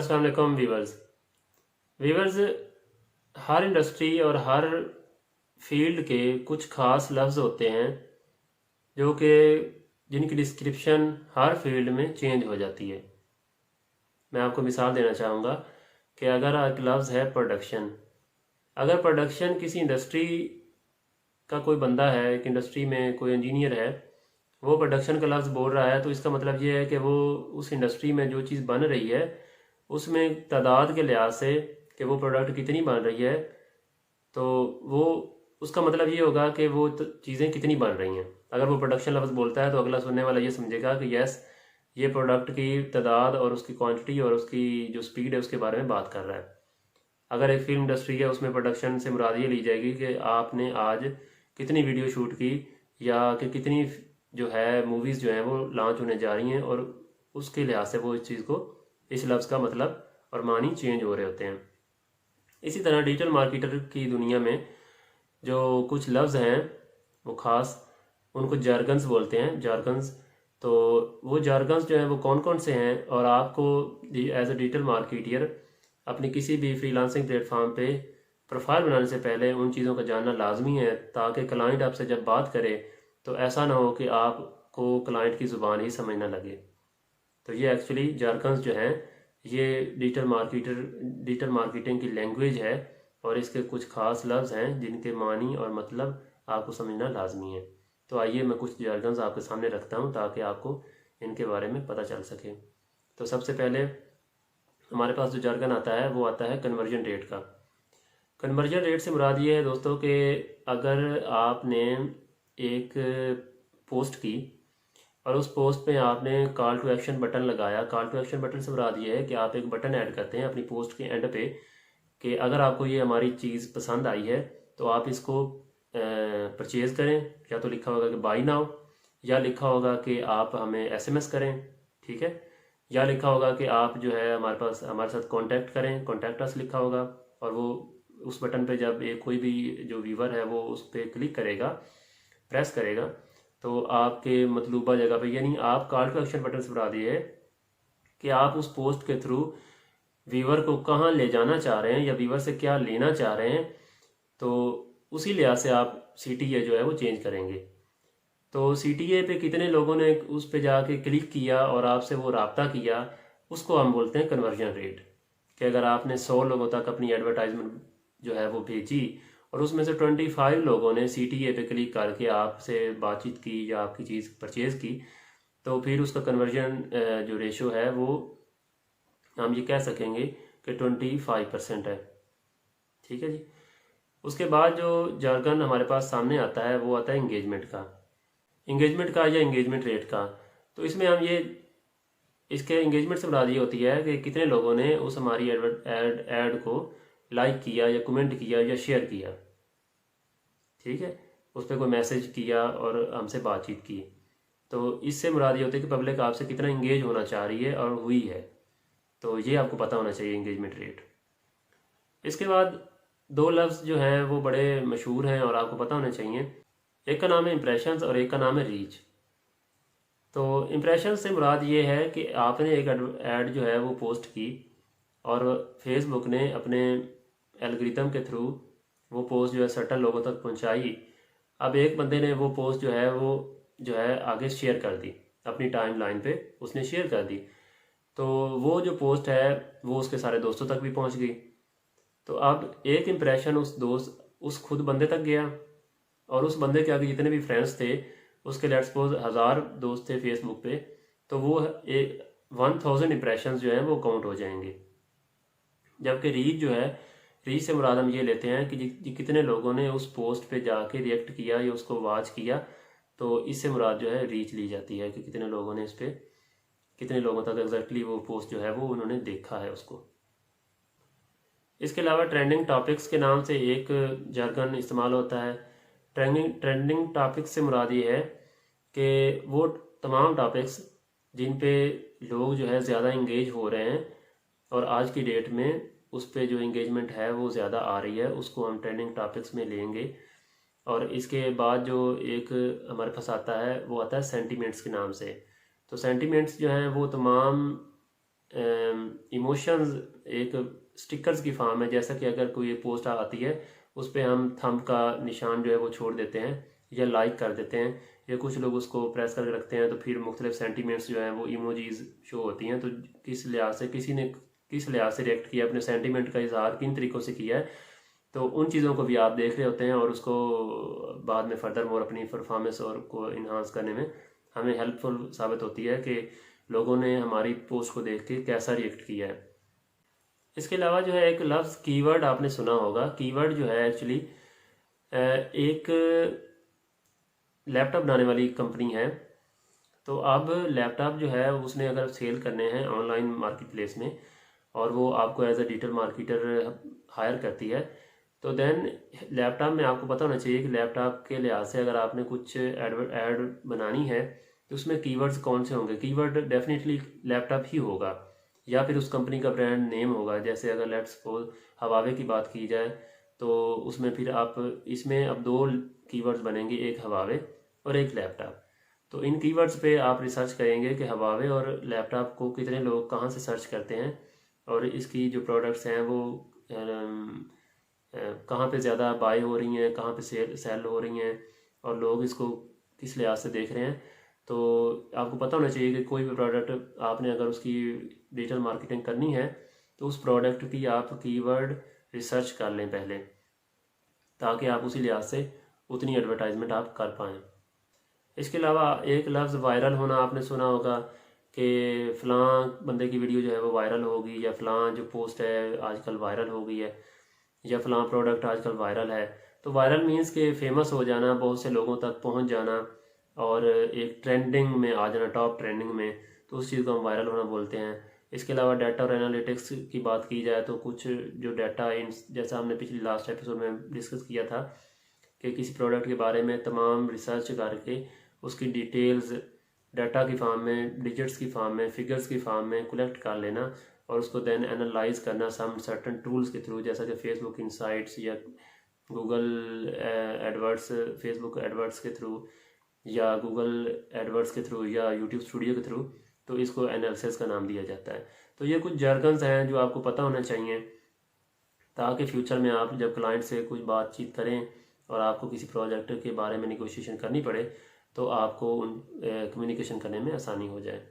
अस्सलाम वालेकुम viewers. Viewers, हर industry और हर फील्ड के कुछ ख़ास लफ्ज़ होते हैं जो कि जिनकी डिस्क्रिप्शन हर फील्ड में चेंज हो जाती है। मैं आपको मिसाल देना चाहूँगा कि अगर एक लफ्ज़ है प्रोडक्शन। अगर प्रोडक्शन किसी इंडस्ट्री का कोई बंदा है, एक इंडस्ट्री में कोई इंजीनियर है, वो प्रोडक्शन का लफ्ज़ बोल रहा है, तो इसका मतलब ये है कि वो उस इंडस्ट्री में जो चीज़ बन रही है उसमें तादाद के लिहाज से कि वो प्रोडक्ट कितनी बन रही है, तो वो उसका मतलब ये होगा कि वो चीज़ें कितनी बन रही हैं। अगर वो प्रोडक्शन लफ्ज़ बोलता है तो अगला सुनने वाला ये समझेगा कि यस, ये प्रोडक्ट की तादाद और उसकी क्वांटिटी और उसकी जो स्पीड है उसके बारे में बात कर रहा है। अगर एक फिल्म इंडस्ट्री है, उसमें प्रोडक्शन से मुराद ये ली जाएगी कि आपने आज कितनी वीडियो शूट की, या कि कितनी जो है मूवीज़ जो हैं वो लॉन्च होने जा रही हैं, और उसके लिहाज से वो इस चीज़ को, इस लफ्ज़ का मतलब और मानी चेंज हो रहे होते हैं। इसी तरह डिजिटल मार्केटर की दुनिया में जो कुछ लफ्ज़ हैं वो ख़ास, उनको जार्गन्स बोलते हैं, जार्गन्स। तो वो जार्गन्स जो हैं वो कौन कौन से हैं, और आपको एज ए डिजिटल मार्केटर अपनी किसी भी फ्रीलांसिंग प्लेटफॉर्म पे प्रोफाइल बनाने से पहले उन चीज़ों का जानना लाजमी है, ताकि क्लाइंट आपसे जब बात करे तो ऐसा ना हो कि आपको क्लाइंट की ज़ुबान ही समझ ना लगे। तो ये एक्चुअली जार्गन्स जो हैं, ये डिजिटल मार्केटिंग की लैंग्वेज है, और इसके कुछ ख़ास लफ्ज़ हैं जिनके मानी और मतलब आपको समझना लाजमी है। तो आइए मैं कुछ जार्गन्स आपके सामने रखता हूँ ताकि आपको इनके बारे में पता चल सके। तो सबसे पहले हमारे पास जो जार्गन आता है वो आता है कन्वर्जन रेट का। कन्वर्जन रेट से मुराद ये है दोस्तों कि अगर आपने एक पोस्ट की और उस पोस्ट पे आपने कॉल टू एक्शन बटन लगाया। कॉल टू एक्शन बटन से मुराद ये है कि आप एक बटन ऐड करते हैं अपनी पोस्ट के एंड पे कि अगर आपको ये हमारी चीज़ पसंद आई है तो आप इसको परचेज़ करें। या तो लिखा होगा कि बाई नाउ, या लिखा होगा कि आप हमें एसएमएस करें, ठीक है, या लिखा होगा कि आप जो है हमारे साथ कांटेक्ट करें, कांटेक्ट अस लिखा होगा। और वो उस बटन पे जब एक कोई भी जो व्यूवर है वो उस पर क्लिक करेगा, प्रेस करेगा, तो आपके मतलूबा जगह पे, यानी आप कॉल टू एक्शन बटन से बता दिए कि आप उस पोस्ट के थ्रू व्यूवर को कहाँ ले जाना चाह रहे हैं या व्यूवर से क्या लेना चाह रहे हैं, तो उसी लिहाज से आप सीटीए जो है वो चेंज करेंगे। तो सीटीए पे कितने लोगों ने उस पे जाके क्लिक किया और आपसे वो रब्ता किया, उसको हम बोलते हैं कन्वर्जन रेट। कि अगर आपने 100 लोगों तक अपनी एडवर्टाइजमेंट जो है वो भेजी और उसमें से 25 लोगों ने सीटीए पे क्लिक करके आपसे बातचीत की या आपकी चीज़ परचेज़ की, तो फिर उसका कन्वर्जन जो रेशो है वो हम ये कह सकेंगे कि 25% है। ठीक है जी। उसके बाद जो जार्गन हमारे पास सामने आता है वो आता है इंगेजमेंट का या इंगेजमेंट रेट का। तो इसमें हम ये इसके इंगेजमेंट से मुराद ये होती है कि कितने लोगों ने उस हमारी एड को लाइक किया या कमेंट किया या शेयर किया, ठीक है, उस पर कोई मैसेज किया और हमसे बातचीत की। तो इससे मुराद ये होती है कि पब्लिक आपसे कितना इंगेज होना चाह रही है और हुई है। तो ये आपको पता होना चाहिए इंगेजमेंट रेट। इसके बाद दो लफ्ज़ जो हैं वो बड़े मशहूर हैं और आपको पता होने चाहिए। एक का नाम है इम्प्रेशंस और एक का नाम है रीच। तो इम्प्रेशन से मुराद ये है कि आपने एक ऐड जो है वो पोस्ट की और फेसबुक ने अपने एल्गोरिथम के थ्रू वो पोस्ट जो है सर्टन लोगों तक पहुंचाई। अब एक बंदे ने वो पोस्ट जो है आगे शेयर कर दी, अपनी टाइम लाइन पे उसने शेयर कर दी। तो वो जो पोस्ट है वो उसके सारे दोस्तों तक भी पहुंच गई। तो अब एक इम्प्रेशन उस खुद बंदे तक गया, और उस बंदे के आगे जितने भी फ्रेंड्स थे, उसके लेट्स सपोज 1000 दोस्त थे फेसबुक पे, तो वो 1000 इम्प्रेशन जो हैं वो काउंट हो जाएंगे। जबकि रीच जो है, रीच से मुराद हम ये लेते हैं कि कितने लोगों ने उस पोस्ट पे जाके रिएक्ट किया या उसको वॉच किया। तो इससे मुराद जो है रीच ली जाती है कि कितने लोगों ने इस पर, कितने लोगों तक एग्जैक्टली वो पोस्ट जो है वो उन्होंने देखा है उसको। इसके अलावा ट्रेंडिंग टॉपिक्स के नाम से एक jargon इस्तेमाल होता है। ट्रेंडिंग टॉपिक्स से मुराद ये है कि वो तमाम टॉपिक्स जिन पे लोग जो है ज़्यादा इंगेज हो रहे हैं और आज की डेट में उस पे जो इंगेजमेंट है वो ज़्यादा आ रही है, उसको हम ट्रेंडिंग टॉपिक्स में लेंगे। और इसके बाद जो एक हमारे पास आता है वो आता है सेंटीमेंट्स के नाम से। तो सेंटीमेंट्स जो हैं वो तमाम इमोशंस एक स्टिकर्स की फॉर्म है। जैसा कि अगर कोई पोस्ट आती है उस पर हम थंब का निशान जो है वो छोड़ देते हैं या लाइक कर देते हैं, या कुछ लोग उसको प्रेस करके रखते हैं तो फिर मुख्तलिफ सेंटीमेंट्स जो हैं वो इमोजीज शो होती हैं। तो किस लिहाज से किसी ने किस लिहाज से रिएक्ट किया, अपने सेंटीमेंट का इजहार किन तरीक़ों से किया है, तो उन चीज़ों को भी आप देख रहे होते हैं और उसको बाद में फर्दर मोर अपनी परफॉर्मेंस और को इन्हांस करने में हमें हेल्पफुल साबित होती है कि लोगों ने हमारी पोस्ट को देख के कैसा रिएक्ट किया है। इसके अलावा जो है एक लफ्ज़ कीवर्ड आपने सुना होगा। कीवर्ड जो है एक्चुअली एक लैपटॉप बनाने वाली कंपनी है। तो अब लैपटॉप जो है उसने अगर सेल करने हैं ऑनलाइन मार्केट प्लेस में और वो आपको as a digital marketer hire करती है, तो देन लैपटॉप में आपको पता होना चाहिए कि लैपटॉप के लिहाज से अगर आपने कुछ ऐड बनानी है तो उसमें कीवर्ड्स कौन से होंगे। कीवर्ड डेफिनेटली लैपटॉप ही होगा या फिर उस कंपनी का ब्रांड नेम होगा। जैसे अगर लेट्स सपोज हवावे की बात की जाए तो उसमें फिर आप इसमें अब दो कीवर्ड्स बनेंगे, एक हवावे और एक लैपटॉप। तो इन कीवर्ड्स पे आप रिसर्च करेंगे कि हवावे और लैपटॉप को कितने लोग कहाँ से सर्च करते हैं और इसकी जो प्रोडक्ट्स हैं वो कहाँ पे ज़्यादा बाय हो रही हैं, कहाँ पे सेल हो रही हैं और लोग इसको किस लिहाज से देख रहे हैं। तो आपको पता होना चाहिए कि कोई भी प्रोडक्ट आपने अगर उसकी डिजिटल मार्केटिंग करनी है तो उस प्रोडक्ट की आप कीवर्ड रिसर्च कर लें पहले, ताकि आप उसी लिहाज से उतनी एडवर्टाइजमेंट आप कर पाएँ। इसके अलावा एक लफ्ज़ वायरल होना आपने सुना होगा कि फ़लाँ बंदे की वीडियो जो है वो वायरल होगी, या फ़लाँ जो पोस्ट है आजकल वायरल हो गई है, या फ़लाँ प्रोडक्ट आजकल वायरल है। तो वायरल मीन्स के फेमस हो जाना, बहुत से लोगों तक पहुंच जाना और एक ट्रेंडिंग में आ जाना, टॉप ट्रेंडिंग में, तो उस चीज़ को हम वायरल होना बोलते हैं। इसके अलावा डाटा और एनालिटिक्स की बात की जाए तो कुछ जो डाटा जैसा हमने पिछली लास्ट एपिसोड में डिस्कस किया था कि किसी प्रोडक्ट के बारे में तमाम रिसर्च करके उसकी डिटेल्स डाटा की फॉर्म में, डिजिट्स की फॉर्म में, फिगर्स की फॉर्म में कलेक्ट कर लेना और उसको देन एनालाइज करना सम सर्टन टूल्स के थ्रू, जैसा कि फेसबुक इनसाइट्स या गूगल एडवर्ड्स, फेसबुक एडवर्ड्स के थ्रू या गूगल एडवर्ड्स के थ्रू या यूट्यूब स्टूडियो के थ्रू। तो इसको एनालिसिस का नाम दिया जाता है। तो ये कुछ jargons हैं जो आपको पता होना चाहिए, ताकि फ्यूचर में आप जब क्लाइंट से कुछ बातचीत करें और आपको किसी प्रोजेक्ट के बारे में निगोशिएशन करनी पड़े तो आपको उन कम्युनिकेशन करने में आसानी हो जाए।